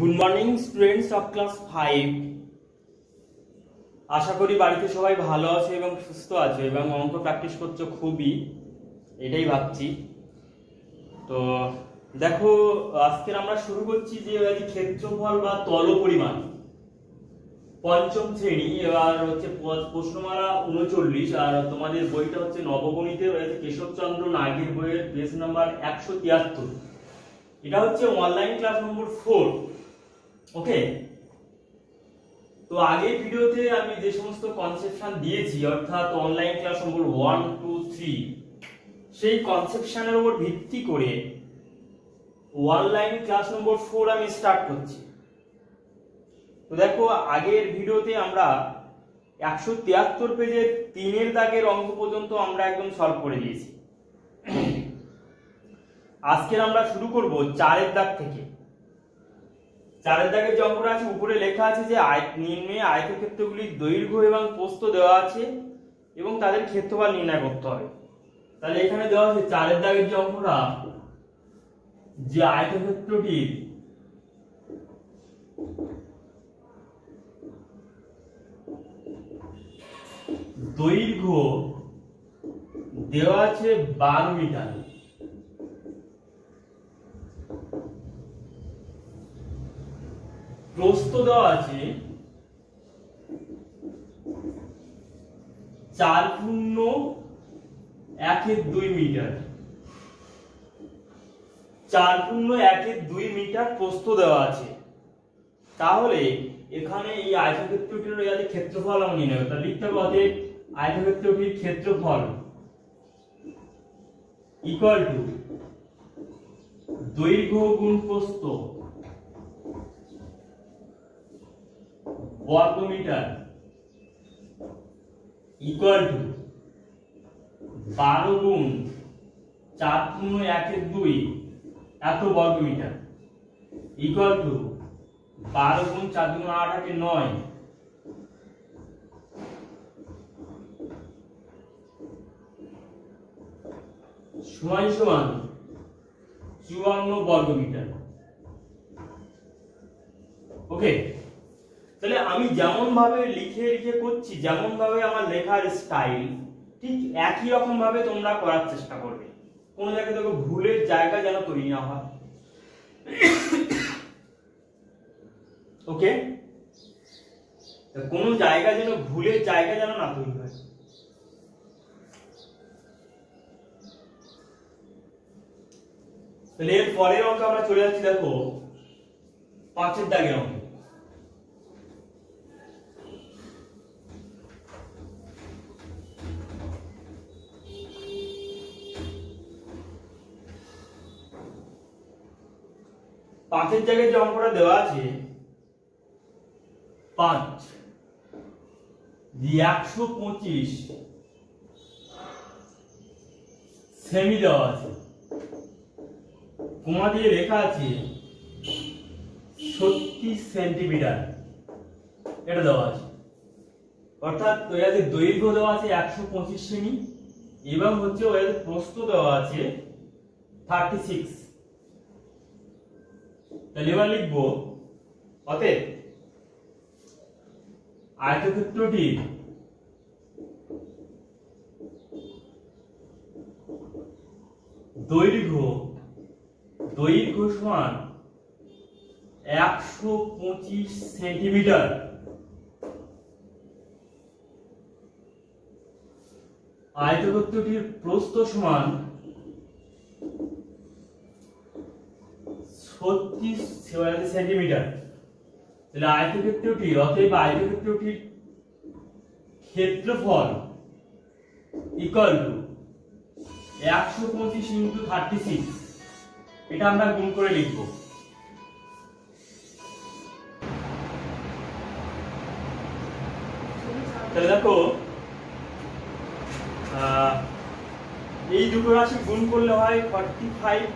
Good morning students of class 5। আশা করি বাড়িতে সবাই ভালো আছে এবং সুস্থ আছে এবং অঙ্ক প্র্যাকটিস করছো খুবই, এটাই ভাবছি। তো দেখো, আজকে আমরা শুরু করছি যে ক্ষেত্রফল বা তল পরিমাণ, পঞ্চম শ্রেণী। এবার হচ্ছে প্রশ্নমালা 39, আর তোমাদের বইটা হচ্ছে নবগণিতে কেশবচন্দ্র নাগের বইয়ের পেজ নাম্বার 173। এটা হচ্ছে অনলাইন ক্লাস নম্বর 4। ওকে, তো আগের ভিডিওতে আমি যে সমস্ত কনসেপশন দিয়েছি, অর্থাৎ অনলাইন ক্লাস নম্বর 1, 2, 3, সেই কনসেপশনের উপর ভিত্তি করে অনলাইন ক্লাস নম্বর 4 আমি স্টার্ট করছি। তো দেখো, আগের ভিডিওতে আমরা 173 পেজের 3 দাগের অঙ্ক পর্যন্ত আমরা একদম সলভ করে দিয়েছি। আজকে আমরা শুরু করব 4 দাগ থেকে। 4 দাগের যে অঙ্কটা আছে, উপরে লেখা আছে যে নিম্নে আয়তক্ষেত্রগুলির দৈর্ঘ্য এবং প্রস্থ দেওয়া আছে এবং তাদের ক্ষেত্রফল নির্ণয় করতে হবে। তাহলে এখানে দেওয়া আছে 4 দাগের যে অঙ্কটা, যে আয়তক্ষেত্রটির দৈর্ঘ্য দেওয়া আছে 12 মিটার, প্রস্থ দেওয়া আছে 4.1 মিটার। 4.1 মিটার প্রস্থ দেওয়া আছে। তাহলে এখানে এই আয়তক্ষেত্রটির ক্ষেত্রফল আমরা নির্ণয় করতে হবে। লিখতে হবে আয়তক্ষেত্রটির ক্ষেত্রফল ইকুয়াল টু দৈর্ঘ্য গুণ প্রস্থ বর্গ মিটার ইকুয়াল টু 12 গুণ 4.1 এত বর্গ মিটার ইকুয়াল টু 12 গুণ 4 × 8 = 9 সমান 54 বর্গ মিটার। ওকে, তাহলে আমি যেমন ভাবে লিখে করছি, যেমন ভাবে আমার লেখার স্টাইল, ঠিক একই রকম ভাবে তোমরা করার চেষ্টা করবে। কোন জায়গায় দেখো ভুলের জায়গা যেন তৈরি না হয়। ওকে, কোন জায়গা যেন ভুলের জায়গা যেন না তৈরি হয়। তাহলে এর পরের অঙ্ক আমরা চলে যাচ্ছি। দেখো 5 দাগের অঙ্ক। পাঁচের জায়গায় যে অঙ্কটা দেওয়া আছে 5 125 সেমি দেওয়া আছে, কোমা দিয়ে লেখা আছে 36 সেন্টিমিটার, এটা দেওয়া আছে। অর্থাৎ ওই দৈর্ঘ্য দেওয়া আছে 125 সেমি এবং হচ্ছে ওই প্রস্থ দেওয়া আছে 36। তাহলে এবার লিখবো, অতএব আয়তক্ষেত্রটির দৈর্ঘ্য সমান 125 সেন্টিমিটার, আয়তক্ষেত্রটির প্রস্থ সমান 36 সেন্টিমিটার। তাহলে আয়তক্ষেত্রটির, অতএব আয়তক্ষেত্রটির ক্ষেত্রফল ইকুয়াল টু 125 × 36। এটা আমরা গুণ করে লিখব। তাহলে দেখো, এই দুটো রাশি গুণ করলে হয় 45,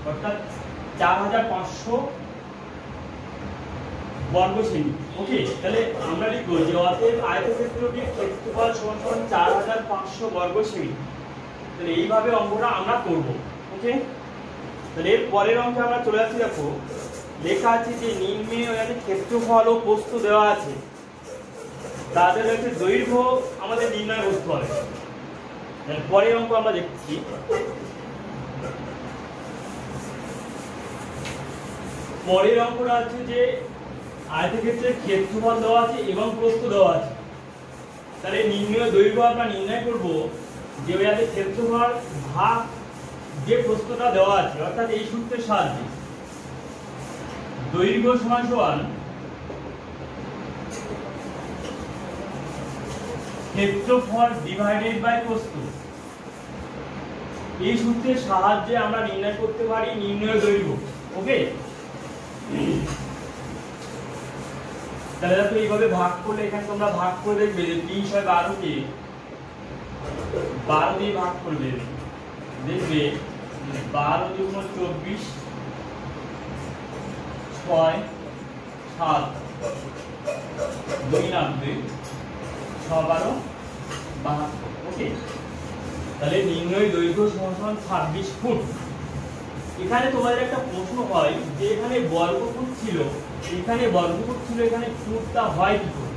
অর্থাৎ 4500 বর্গ সেমি। ওকে, তাহলে আমরা লিখব যে অতএব আয়তক্ষেত্রটির ক্ষেত্রফল সমান 4500 বর্গ সেমি। তাহলে এইভাবে অঙ্কটা আমরা করব। ওকে, তাহলে এর পরের অঙ্কে আমরা চলে যাচ্ছি। দেখো লেখা আছে যে নিম্নে ক্ষেত্রফল ও প্রস্থ দেওয়া আছে, তাদের হচ্ছে দৈর্ঘ্য আমাদের নির্ণয় করতে হবে। পরের অঙ্ক আমরা দেখছি। পরের অঙ্কটা আছে যে আয়তক্ষেত্রের ক্ষেত্রফল দেওয়া আছে এবং প্রস্থ দেওয়া আছে, তাহলে নির্ণয় দৈর্ঘ্য আমরা নির্ণয় করব যে ক্ষেত্রফল ভাগ যে প্রস্থটা দেওয়া আছে, অর্থাৎ এই সূত্রের সাহায্যে দৈর্ঘ্য সমান সমান ক্ষেত্রফল ডিভাইডেড বাই প্রস্থ। এই সূত্রের সাহায্যে আমরা নির্ণয় করতে পারি নির্ণয় দৈর্ঘ্য। ওকে, তাহলে দেখো এইভাবে ভাগ করলে এখানে তোমরা ভাগ করে দেখবে যে 3/12 কে 12 দিয়ে ভাগ করবে, দেখবে 12 × 24 6 7 2 90 6 12 72। ওকে, তাহলে নির্ণয় দৈর্ঘ্য সমান 26 ফুট। এখানে তোমাদের একটা প্রশ্ন হয় যে এখানে বর্গফুট ছিল, এখানে বর্গফুট ছিল, এখানে ফুটটা হয় কি করে?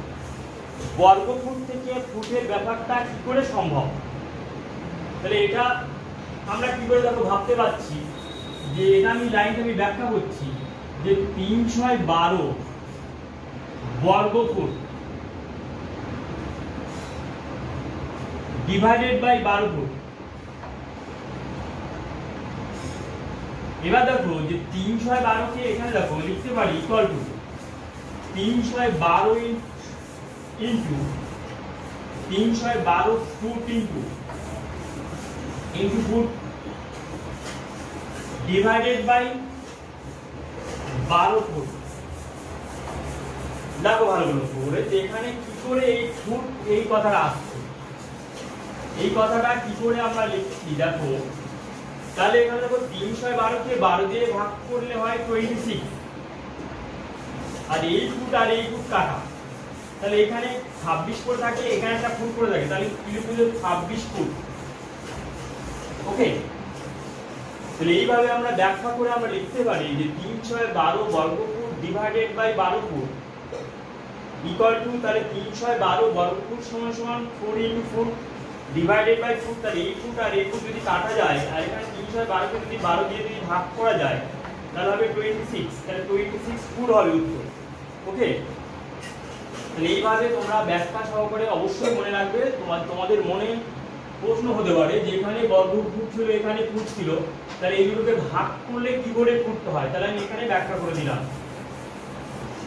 বর্গফুট থেকে ফুটের ব্যাপারটা কি করে সম্ভব? তাহলে এটা আমরা কি করে দেখো ভাবতে পারছি যে এটা আমি লাইনটা আমি ব্যাখ্যা করছি যে 3/12 বর্গফুট ডিভাইডেড বাই 12 ফুট। এবার দেখো যে 3/12 কে এখানে দেখো লিখতে পারি equal to 3/12 into 3/12 foot into foot divided by 12 foot. দেখো ভালো করে যে এখানে কি করে এই ফুট এই কথাটা আসছে, এই কথাটা কি করে আমরা লিখছি দেখো। তাহলে এখানে দেখো 3/12 কে 12 দিয়ে ভাগ করলে হয় 26, আর এই ফুট কাটা, তাহলে এখানে 26 করে থাকে, এখানে একটা ফুট করে থাকে, তাহলে কি লিখবো 26 ফুট। ওকে, তাহলে এইভাবে আমরা ব্যাখ্যা করে আমরা লিখতে পারি যে 3/12 বর্গফুট divided by 12 foot equal to, তাহলে 3/12 বর্গফুট সমান সমান 4 × ফুট ডিভাইডেড বাই ফুট। তাহলে এই ফুট আর এই ফুট যদি কাটা যায়, আর এখানে 3/12 কে যদি 12 দিয়ে যদি ভাগ করা যায়, তাহলে হবে 26, তাহলে 26 ফুট হবে উত্তর। ওকে, তাহলে এইভাবে তোমরা ব্যাখ্যা সহকারে অবশ্যই মনে রাখবে। তোমাদের মনে প্রশ্ন হতে পারে যে এখানে বর্গফুট ছিল, এখানে ফুট ছিল, তাহলে এই দুটোকে ভাগ করলে কি করে ফুট হয়, তাহলে আমি এখানে ব্যাখ্যা করে দিলাম।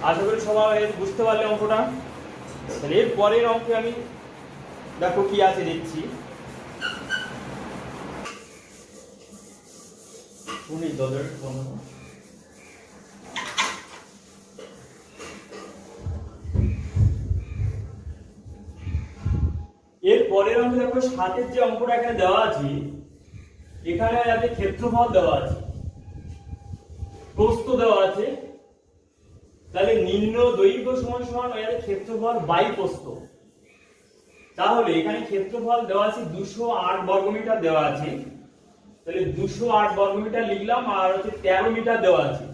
আশা করি সবাই বুঝতে পারলে অঙ্কটা। তাহলে এর পরের অঙ্কে আমি দেখো কি আছে দেখছি। এর পরের অঙ্কে দেখো 7 যে অঙ্কটা এখানে দেওয়া আছে, এখানে আছে ক্ষেত্রফল দেওয়া আছে, প্রস্থ দেওয়া আছে, তাহলে নিম্ন দৈর্ঘ্য সমান সমান ক্ষেত্রফল বাই প্রস্থ। তাহলে এখানে ক্ষেত্রফল দেওয়া আছে 208 বর্গমিটার দেওয়া আছে, তাহলে 208 বর্গমিটার লিখলাম, আর হচ্ছে 13 মিটার দেওয়া আছে,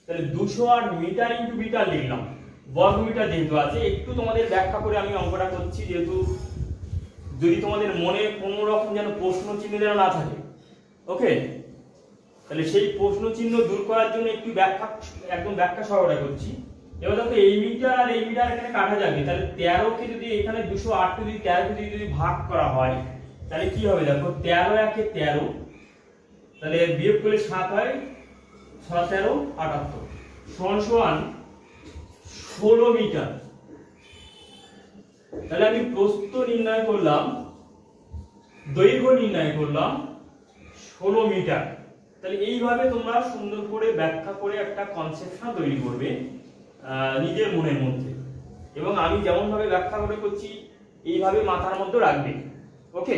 তাহলে 208 মিটার ইনটু মিটার লিখলাম, বর্গমিটার যেহেতু আছে। একটু তোমাদের ব্যাখ্যা করে আমি অঙ্কটা করছি, যেহেতু যদি তোমাদের মনে কোনো রকম যেন প্রশ্ন চিহ্ন যেন না থাকে। ওকে, তাহলে সেই প্রশ্ন চিহ্ন দূর করার জন্য একটু ব্যাখ্যা, একদম ব্যাখ্যা সহকারে করছি। এবার দেখো এই মিটার আর এই মিটার এখানে কাটা যাবে, তাহলে 13 কে যদি এখানে 208 কে যদি 13 কে যদি ভাগ করা হয়, তাহলে কি হবে দেখো 13 একে 13, তাহলে বিয়োগ করলে 7 হয়, 6 13 78 সমান সমান 16 মিটার। তাহলে আমি প্রস্থ নির্ণয় করলাম, দৈর্ঘ্য নির্ণয় করলাম 16 মিটার। তাহলে এইভাবে তোমরা সুন্দর করে ব্যাখ্যা করে একটা কনসেপশন তৈরি করবে নিজের মনের মধ্যে, এবং আমি যেমন ভাবে ব্যাখ্যা করে করছি এইভাবে মাথার মধ্যে রাখবে। ওকে,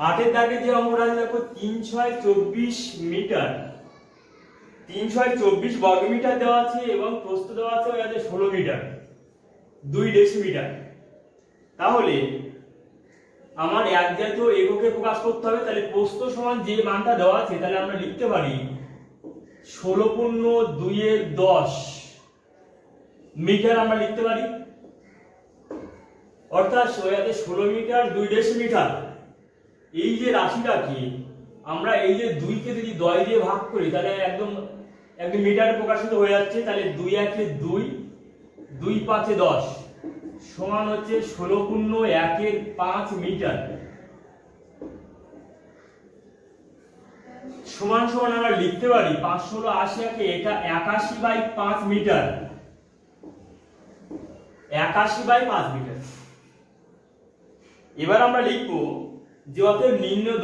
আটের দাগে যে অঙ্কটা আছে দেখো 3/24 মিটার, 3/24 বর্গমিটার দেওয়া আছে এবং প্রস্থ দেওয়া আছে 16 মিটার 2 ডেসিমিটার। তাহলে আমার এক জাতীয় এককে প্রকাশ করতে হবে, তাহলে প্রস্থ সমান যে মানটা দেওয়া আছে তাহলে আমরা লিখতে পারি 16.2 মিটার আমরা লিখতে পারি। অর্থাৎ 16 মিটার 2 ডেসিমিটার। এই যে রাশিটা কি আমরা এই যে 2 কে যদি 10 দিয়ে ভাগ করি তাহলে একদম মিটারে প্রকাশিত হয়ে যাচ্ছে। তাহলে 2 1 এ 2, 2 5 এ 10 সমান হচ্ছে 16.1 মিটার। সমান সমান আমরা লিখতে পারি 580 এটা 81/5 মিটার। 81/5 মিটার। এবার আমরা লিখব যে অতএব নির্ণেয়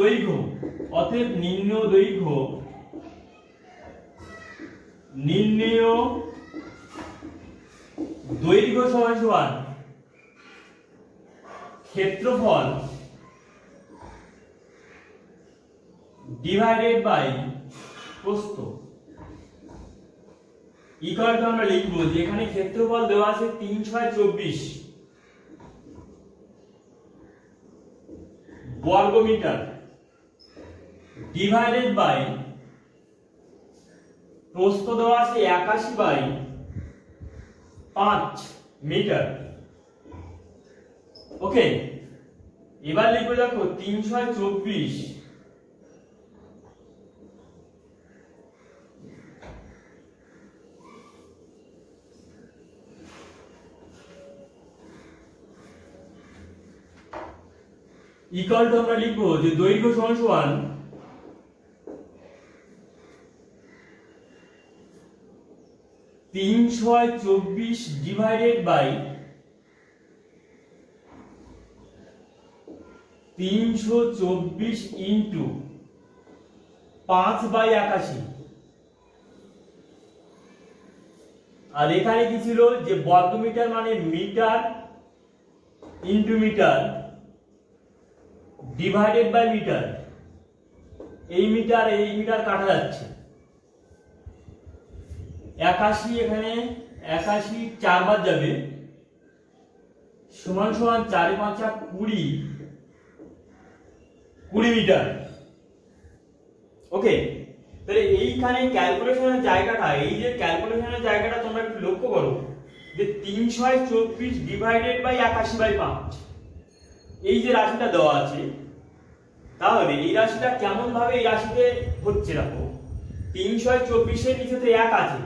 দৈর্ঘ্য সমান সমান ক্ষেত্রফল ডিভাইডেড বাই প্রস্থ ইকুয়াল টু আমরা লিখব যে এখানে ক্ষেত্রফল দেওয়া আছে 3 6 24 বর্গ মিটার ডিভাইডেড বাই প্রস্থ দেওয়া আছে 81/5 মিটার। ওকে, এবার লিখবো দেখো 3 6 24 ইকুয়াল টু আমরা লিখবো যে দৈর্ঘ্য সমান সমান 3 6 24 ডিভাইডেড বাই 324 ইন্টু 5/81। আর এখানে কি ছিল যে বর্গমিটার মানে meter into meter divided by meter. এই মিটার কাটা যাচ্ছে 81 এখানে 81 4 বার যাবে সমান সমান 4 5 20 মিটার। ওকে, তাহলে এইখানে ক্যালকুলেশনের জায়গাটা তোমরা একটু লক্ষ্য করো যে 3 6 24 ডিভাইডেড বাই 81/5 এই যে রাশিটা দেওয়া আছে। তাহলে এই রাশিটা কেমন ভাবে এই রাশিতে হচ্ছে দেখো 3 6 24 এর নিচে তো 1 আছে,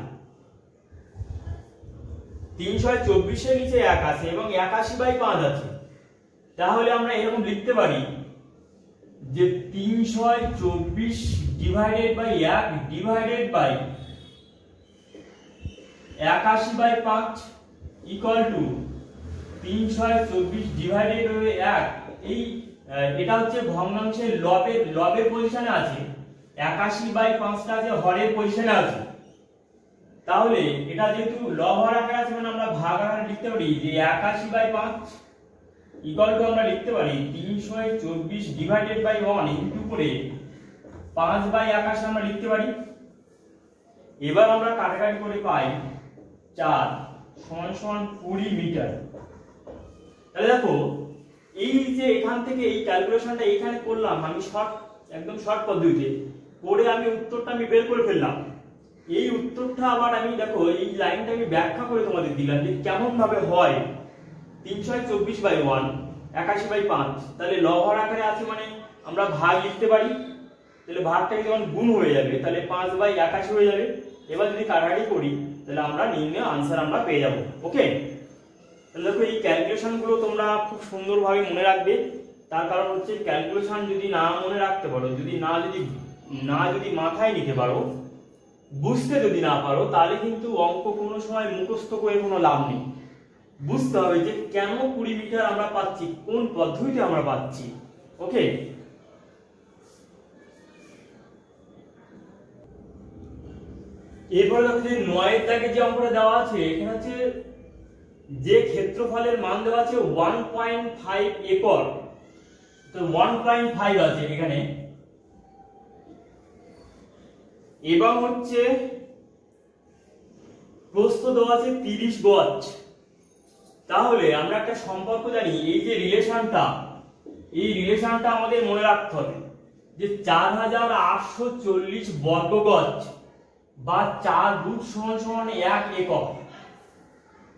3 6 24 এর নিচে 1 আছে এবং 81/5 আছে। তাহলে আমরা এরকম লিখতে পারি যে 3 6 24 divided by 1 divided by 81/5 equal to 3 6 24 divided by 1। এই এটা হচ্ছে ভগ্নাংশের লবের পজিশনে আছে, 81/5 টা আছে হরের পজিশনে আছে। তাহলে এটা যেহেতু লব হর আকারে আছে মানে আমরা ভাগ আকারে লিখতে পারি যে 81/5 ইকুয়াল টু আমরা লিখতে পারি 3 6 24 ডিভাইডেড বাই 1 ইনটু করে 5/81 আমরা লিখতে পারি। এবার আমরা কাটাকাটি করে পাই 4 সমান সমান 20 মিটার। তাহলে দেখো এই যে এখান থেকে এই ক্যালকুলেশনটা এখানে করলাম আমি একদম শর্ট পদ্ধতিতে করে আমি উত্তরটা বের করে ফেললাম। এই উত্তরটা আবার আমি দেখো এই লাইনটা আমি ব্যাখ্যা করে তোমাদের দিলাম যে কেমন ভাবে হয় 3 6 24/1 81/5। তাহলে লব হর আকারে আছে মানে আমরা ভাগ লিখতে পারি, তাহলে ভাগটাকে যখন গুণ হয়ে যাবে তাহলে 5/81 হয়ে যাবে। এবার যদি কাটাকাটি করি তাহলে আমরা নির্ণয় আনসার আমরা পেয়ে যাব। ওকে, তাহলে দেখো এই ক্যালকুলেশন গুলো তোমরা খুব সুন্দরভাবে মনে রাখবে। তার কারণ হচ্ছে ক্যালকুলেশন যদি না মনে রাখতে পারো, যদি মাথায় নিতে পারো, বুঝতে যদি না পারো তাহলে কিন্তু অঙ্ক কোনো সময় মুখস্থ করে কোনো লাভ নেই। বুঝতে হবে যে কেন 20 মিটার আমরা পাচ্ছি, কোন পদ্ধতিতে আমরা পাচ্ছি। ওকে, এরপর দেখো যে 9 এর দাগে যে অঙ্কটা দেওয়া আছে এখানে হচ্ছে যে ক্ষেত্রফলের মান দেওয়া আছে 1.5 একর। তো 1.5 আছে এখানে এবং হচ্ছে প্রস্থ দেওয়া আছে 30 গজ। তাহলে আমরা একটা সম্পর্ক জানি, এই যে রিলেশনটা, এই রিলেশনটা আমাদের মনে রাখতে হবে যে 4840 বর্গ গজ বা 4 রুট সমান সমান 1 একক।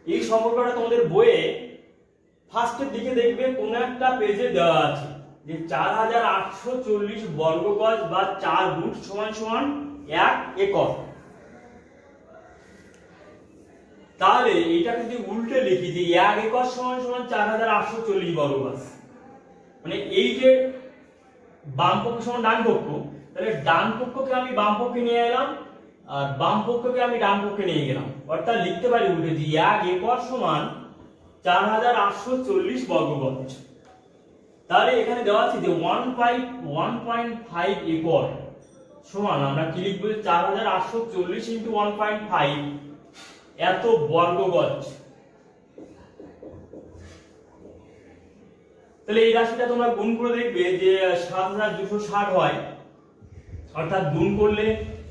এই সম্পর্কটা তোমাদের বইয়ে ফার্স্টের দিকে দেখবে কোন একটা পেজে দেওয়া আছে যে 4840 বর্গ গজ বা 4 রুট সমান সমান 1 একক। তাহলে এইটাকে যদি উল্টে লিখি যে 1 একক সমান সমান 4840 বর্গ গজ, মানে এই যে বাম পক্ষ সমান ডান পক্ষ, তাহলে ডান পক্ষকে আমি বাম পক্ষে নিয়ে এলাম আর বাম পক্ষকে আমি ডান পক্ষে নিয়ে গেলাম, অর্থাৎ লিখতে পারি উল্টে যে 1 একক সমান 4840 বর্গ গজ। তাহলে এখানে দেওয়া আছে যে 1.5 একর সমান আমরা কি লিখব, 4840 ইনটু 1.5 এত বর্গ গজ। তাহলে এই রাশিটা তোমরা গুণ করে দেখবে যে 7260 হয়, অর্থাৎ গুণ করলে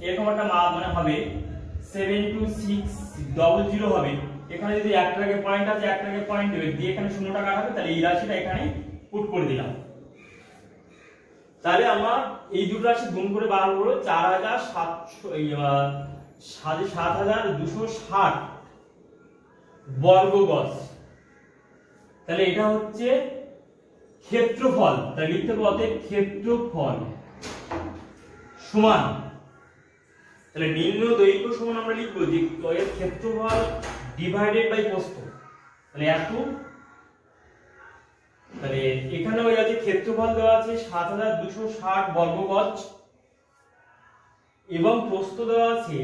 এরকম একটা মানে হবে 72600 হবে। এখানে যদি একটা আগে পয়েন্ট আছে, একটা আগে পয়েন্ট দেবে দিয়ে এখানে শূন্যটা কাটাবে, তাহলে এই রাশিটা এখানে পুট করে দিলাম। তাহলে আমরা এই দুটো রাশি গুণ করে বার করব 7260 বর্গ গজ। তাহলে এটা হচ্ছে ক্ষেত্রফল, তাহলে লিখতে বলতে ক্ষেত্রফল সমান, তাহলে নিম্ন দৈর্ঘ্য সমান আমরা লিখবো যে এর ক্ষেত্রফল ডিভাইডেড বাই প্রস্থ, তাহলে এত। তাহলে এখানে ওই আছে ক্ষেত্রফল দেওয়া আছে 7260 বর্গ গজ এবং প্রস্থ দেওয়া আছে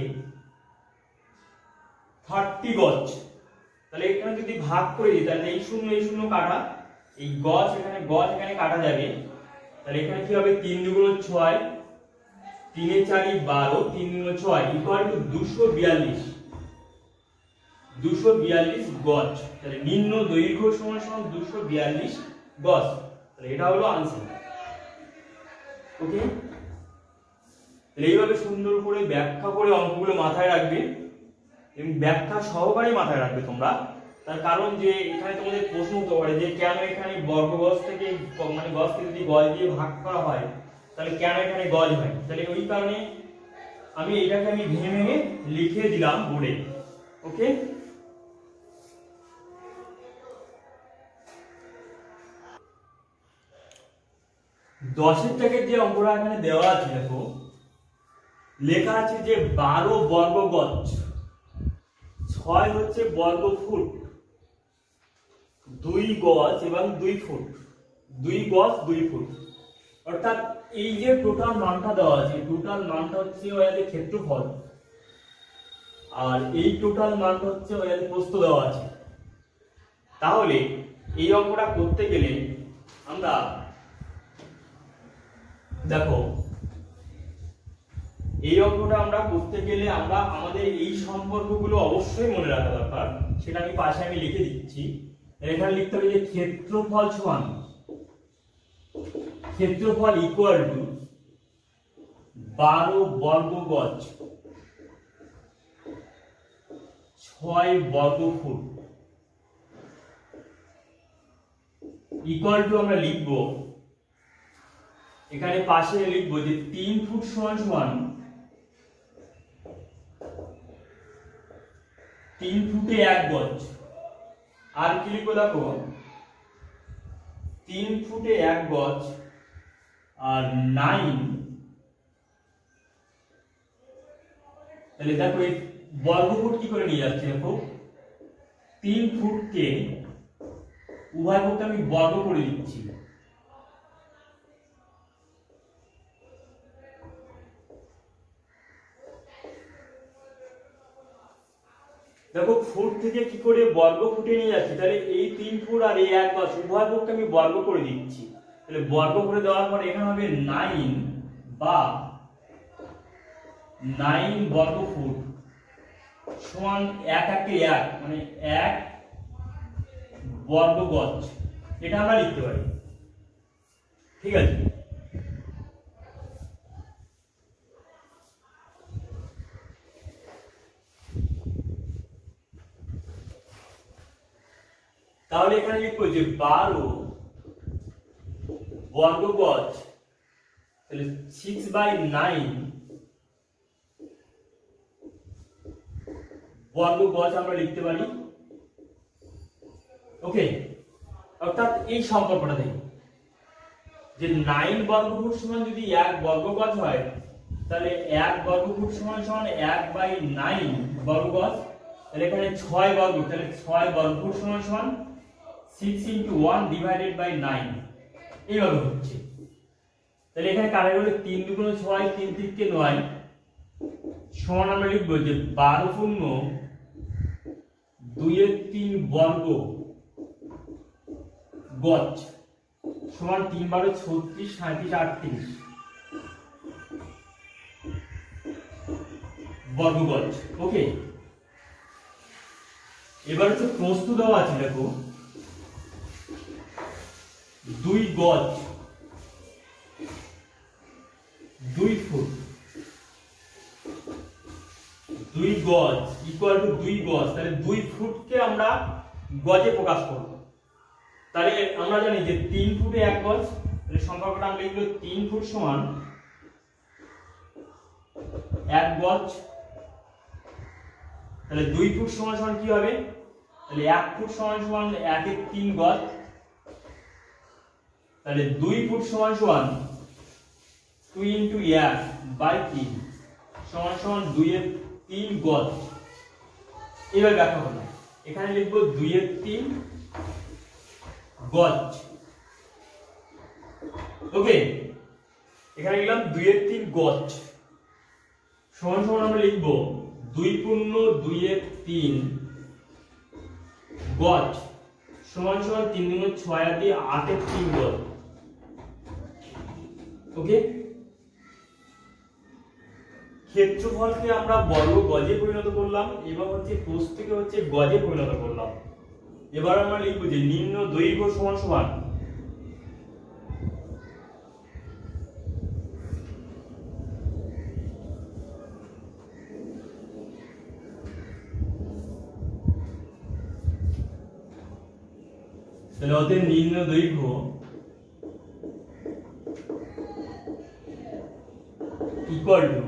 30 গজ। তাহলে এখানে যদি ভাগ করে দিই তাহলে এই শূন্য কাটা, এই গজ এখানে কাটা যাবে। তাহলে এখানে কি হবে 3 দুগুণ 6, 3 এ 4 12, 3 দুগুণ 6 ইকুয়াল টু 242 গজ। তাহলে নিম্ন দৈর্ঘ্য সমান সমান 242 গজ। তাহলে এটা হলো आंसर। ওকে, তাহলে এইভাবে সুন্দর করে ব্যাখ্যা করে অঙ্কগুলো মাথায় রাখবে এবং ব্যাখ্যা সহকারে মাথায় রাখবে তোমরা। তার কারণ যে এখানে তোমাদের প্রশ্ন হতে পারে যে কেন এখানে বর্গ গজ থেকে মানে গজকে যদি গজ দিয়ে ভাগ করা হয় তাহলে কেন এখানে গজ হয়। তাহলে ওই কারণে আমি এটাকে ভেঙে ভেঙে লিখে দিলাম বোর্ডে। ওকে, দশের টাকের যে অঙ্কটা এখানে দেওয়া আছে দেখো, লেখা আছে যে 12 বর্গ গজ, 6 হচ্ছে বর্গ ফুট, 2 গজ এবং 2 ফুট, 2 গজ 2 ফুট। অর্থাৎ এই যে টোটাল মানটা দেওয়া আছে, টোটাল মানটা হচ্ছে ওই ক্ষেত্রফল, আর এই টোটাল মানটা হচ্ছে ওই প্রস্থ দেওয়া আছে। তাহলে এই অঙ্কটা করতে গেলে আমরা দেখো, এই অঙ্কটা আমরা করতে গেলে আমরা আমাদের এই সম্পর্কগুলো অবশ্যই মনে রাখা দরকার। সেটা আমি পাশে লিখে দিচ্ছি। এখানে লিখতে হবে যে ক্ষেত্রফল সমান, ক্ষেত্রফল ইকুয়াল টু 12 বর্গ গজ 6 বর্গ ফুট ইকুয়াল টু আমরা লিখব, এখানে পাশে লিখবো যে 3 ফুট সমান সমান 3 ফুটে 1 গজ। আর কি লিখবো দেখো, 3 ফুটে 1 গজ আর 9। তাহলে দেখো এই বর্গ ফুট কি করে নিয়ে যাচ্ছে, দেখো 3 ফুটকে উভয় পক্ষে আমি বর্গ করে দিচ্ছি। দেখো ফুট থেকে কি করে বর্গ ফুটে নিয়ে যাচ্ছি, তাহলে এই 3 ফুট আর এই 1 গজ উভয় পক্ষে আমি বর্গ করে দিচ্ছি। তাহলে বর্গ করে দেওয়ার পর এখানে হবে 9 বা 9 বর্গ ফুট সমান 1 একে 1 মানে 1 বর্গ গজ। এটা আমরা লিখতে পারি। ঠিক আছে, তাহলে এখানে লিখবো যে 12 বর্গ গজ, তাহলে 6/9 বর্গ গজ আমরা লিখতে পারি। ওকে, অর্থাৎ এই সম্পর্কটা দেখি যে 9 বর্গ ফুট সমান যদি 1 বর্গ গজ হয়, তাহলে 1 বর্গ ফুট সমান 1/9 বর্গ গজ। তাহলে এখানে 6 বর্গ, তাহলে 6 বর্গ ফুট সমান 6 × 1 / 9 এইভাবে হচ্ছে। তাহলে এখানে কাটাকাটি হলে 3 × 2 = 6, 3 × 3 = 9 সমান আমরা লিখবো যে 12 পূর্ণ 2/3 বর্গ গজ সমান 3 × 12 = 36, 37, 38 বর্গ গজ। ওকে, এবার হচ্ছে প্রস্থ দেওয়া আছে, দেখো 2 গজ 2 ফুট, 2 গজ ইকুয়াল টু 2 গজ, তাহলে 2 ফুটকে আমরা গজে প্রকাশ করব। তাহলে আমরা জানি যে 3 ফুটে 1 গজ, তাহলে সম্পর্কটা আমরা লিখব 3 ফুট সমান 1 গজ। তাহলে 2 ফুট সমান কি হবে, তাহলে 1 ফুট সমান 1 এর 3 গজ, তাহলে 2 ফুট সমান 2 × 1/3 সমান 2 এর 3 গজ। এবার ব্যাখ্যা করব, এখানে লিখব 2 এর 3 গজ। ওকে, এখানে লিখলাম 2 এর 3 গজ সমান আমরা লিখব 2 পূর্ণ 2 এর 3 গজ সমান 3 × 6 = 8 এর 3 গজ। ওকে, ক্ষেত্রফলকে আমরা বর্গ গজে পরিণত করলাম এবং হচ্ছে প্রস্থকে হচ্ছে গজে পরিণত করলাম। এবার আমরা লিখব যে নিম্ন দৈর্ঘ্য সমান তাহলে ওদের নিম্ন দৈর্ঘ্য ইকুয়াল টু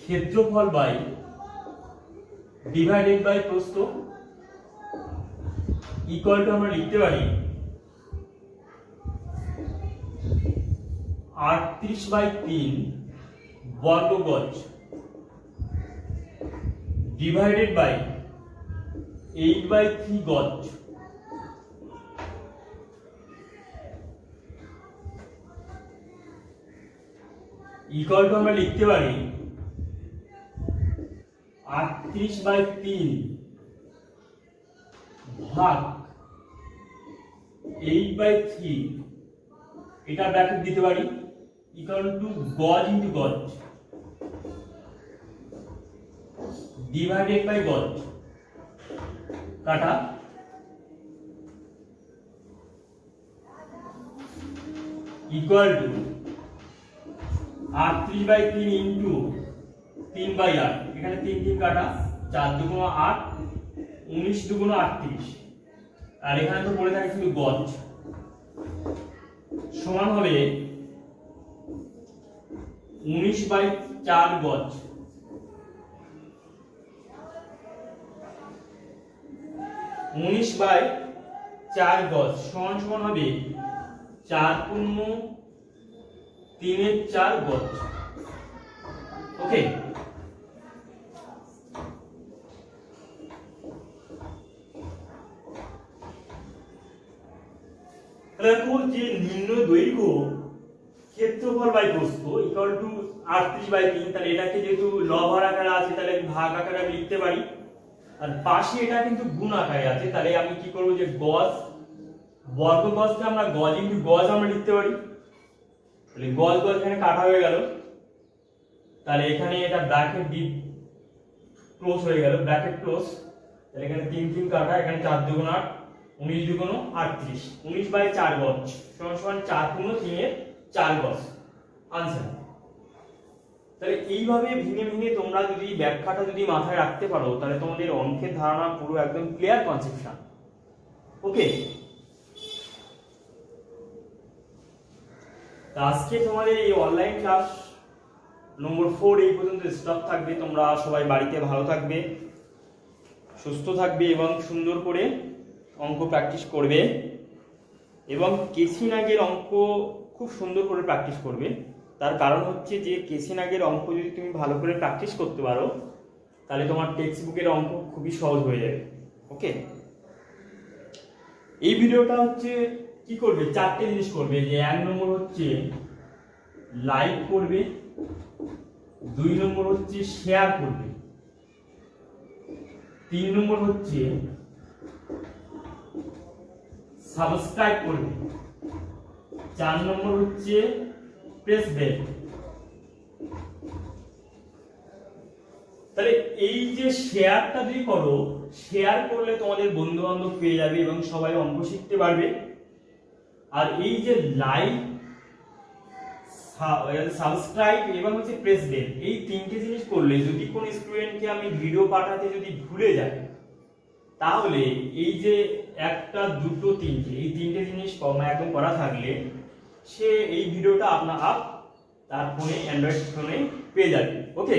ক্ষেত্রফল বাই ডিভাইডেড বাই প্রস্থ ইকুয়াল টু আমরা লিখতে পারি 38/3 বর্গ গজ ডিভাইডেড বাই 8/3 গজ ইকুয়াল টু আমরা লিখতে পারি 38/3 ভাগ 8/3, এটা ব্র্যাকেট দিতে পারি ইকুয়াল টু গজ ইনটু গজ ডিভাইডেড বাই গজ কাটা ইকুয়াল টু 38/3 ইনটু 3/8, এখানে 3 3 কাটা 4 × 2 = 8, 19 × 2 = 38, আর এখানে তো পড়ে থাকে শুধু গজ সমান হবে 19/4 গজ। 19/4 গজ সমান হবে 4 পূর্ণ 3 এর 4 গজ। ওকে, দেখো যে নিম্ন দৈর্ঘ্য ক্ষেত্রফল বাই প্রস্থ ইকুয়াল টু 38/3, তাহলে এটাকে যেহেতু লব আকারে আছে তাহলে আমি ভাগ আকারে আমি লিখতে পারি, আর পাশে এটা কিন্তু গুণ আকারে আছে, তাহলে আমি কি করব যে গজ বর্গ গজকে আমরা গজ ইনটু গজ আমরা লিখতে পারি, তাহলে গজ গজ এখানে কাটা হয়ে গেল, তাহলে এখানে এটা ব্র্যাকেট দি ক্লোজ হয়ে গেল, ব্র্যাকেট ক্লোজ, তাহলে এখানে 3 3 কাটা, এখানে 4 × 2 = 8, 19 × 2 = 38, 19/4 গজ সমান 4 পূর্ণ 3 এর 4 গজ आंसर। তাহলে এইভাবে ভেঙে ভেঙে তোমরা যদি ব্যাখ্যাটা যদি মাথায় রাখতে পারো তাহলে তোমাদের অঙ্কের ধারণা পুরো একদম ক্লিয়ার কনসেপশন। ওকে, আজকে তোমাদের এই অনলাইন ক্লাস নম্বর 4 এই পর্যন্ত স্টপ থাকবে। তোমরা সবাই বাড়িতে ভালো থাকবে, সুস্থ থাকবে এবং সুন্দর করে অঙ্ক প্র্যাকটিস করবে এবং কেসি নাগের অঙ্ক খুব সুন্দর করে প্র্যাকটিস করবে। তার কারণ হচ্ছে যে কেসি নাগের অঙ্ক যদি তুমি ভালো করে প্র্যাকটিস করতে পারো তাহলে তোমার টেক্সট বুকের অঙ্ক খুবই সহজ হয়ে যাবে। ওকে, এই ভিডিওটা হচ্ছে কি করবে, 4টে জিনিস করবে। যে 1 নম্বর হচ্ছে লাইক করবে, 2 নম্বর হচ্ছে শেয়ার করবে, 3 নম্বর হচ্ছে সাবস্ক্রাইব করবে, 4 নম্বর হচ্ছে প্রেস বেল। তাহলে এই যে শেয়ারটা যদি করো, শেয়ার করলে তোমাদের বন্ধু বান্ধব পেয়ে যাবে এবং সবাই অঙ্ক শিখতে পারবে। আর এই যে লাইক, সাবস্ক্রাইব এবং হচ্ছে প্রেস বেল, এই 3টে জিনিস করলে যদি কোন স্টুডেন্টকে আমি ভিডিও পাঠাতে যদি ভুলে যাই তাহলে এই যে 1টা 2টো 3টে এই 3টে জিনিস একদম করা থাকলে সে এই ভিডিওটা তার ফোনে, অ্যান্ড্রয়েড ফোনে পেয়ে যাবে। ওকে,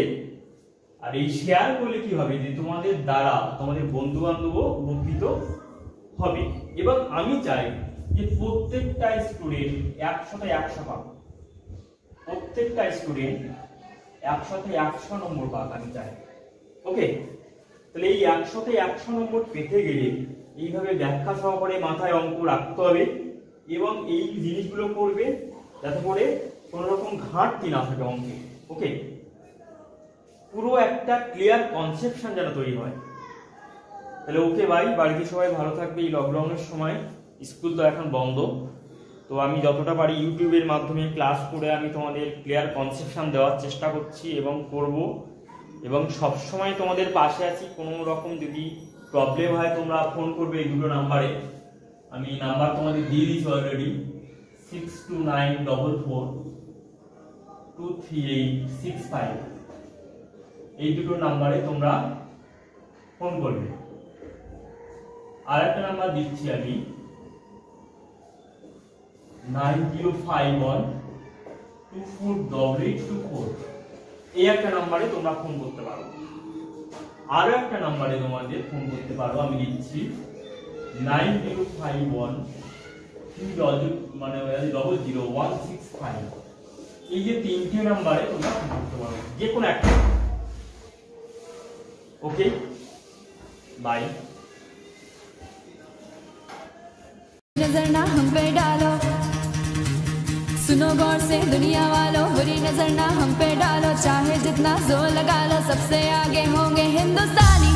আর এই শেয়ার করলে কি হবে যে তোমাদের দ্বারা তোমাদের বন্ধু বান্ধব উপকৃত হবে। এবং আমি চাই যে প্রত্যেকটা স্টুডেন্ট 100 পাবে, প্রত্যেকটা স্টুডেন্ট 100 নম্বর পাক আমি চাই। ওকে, তাহলে এই 100 নম্বর পেতে গেলে এইভাবে ব্যাখ্যা সহকারে মাথায় অঙ্ক রাখতে হবে এবং এই জিনিসগুলো করবে যাতে করে কোনো রকম ঘাটতি না থাকে অঙ্কে। ওকে, পুরো একটা ক্লিয়ার কনসেপশন যেন তৈরি হয়। তাহলে ওকে ভাই, বাড়িতে সবাই ভালো থাকবে। এই লকডাউনের সময় স্কুল তো এখন বন্ধ, তো আমি যতটা পারি ইউটিউবের মাধ্যমে ক্লাস করে আমি তোমাদের ক্লিয়ার কনসেপশন দেওয়ার চেষ্টা করছি এবং করব, এবং সব সময় তোমাদের পাশে আছি। কোনো রকম যদি প্রবলেম হয় তোমরা ফোন করবে এই 2টো নাম্বারে। আমি নাম্বার তোমাদের দিয়ে দিয়েছি অলরেডি, 6294423865। এই 2টো নাম্বারে তোমরা ফোন করবে। আর একটা নাম্বার দিচ্ছি আমি, 9051248824। এই একটা নাম্বারে তোমরা ফোন করতে পারো। আরো একটা নাম্বারে তোমাদের ফোন করতে পারো, আমি দিচ্ছি 9051200165। এই যে 3টে নাম্বারে তোমরা ফোন করতে পারো, যে কোনো একটা। Okay bye. नजर ना हम पे डालो, सुनो गौर से दुनिया वालों, बुरी नजर ना हम पे डालो। चाहे जितना जोर लगा लो, सबसे आगे होंगे हिंदुस्तानी।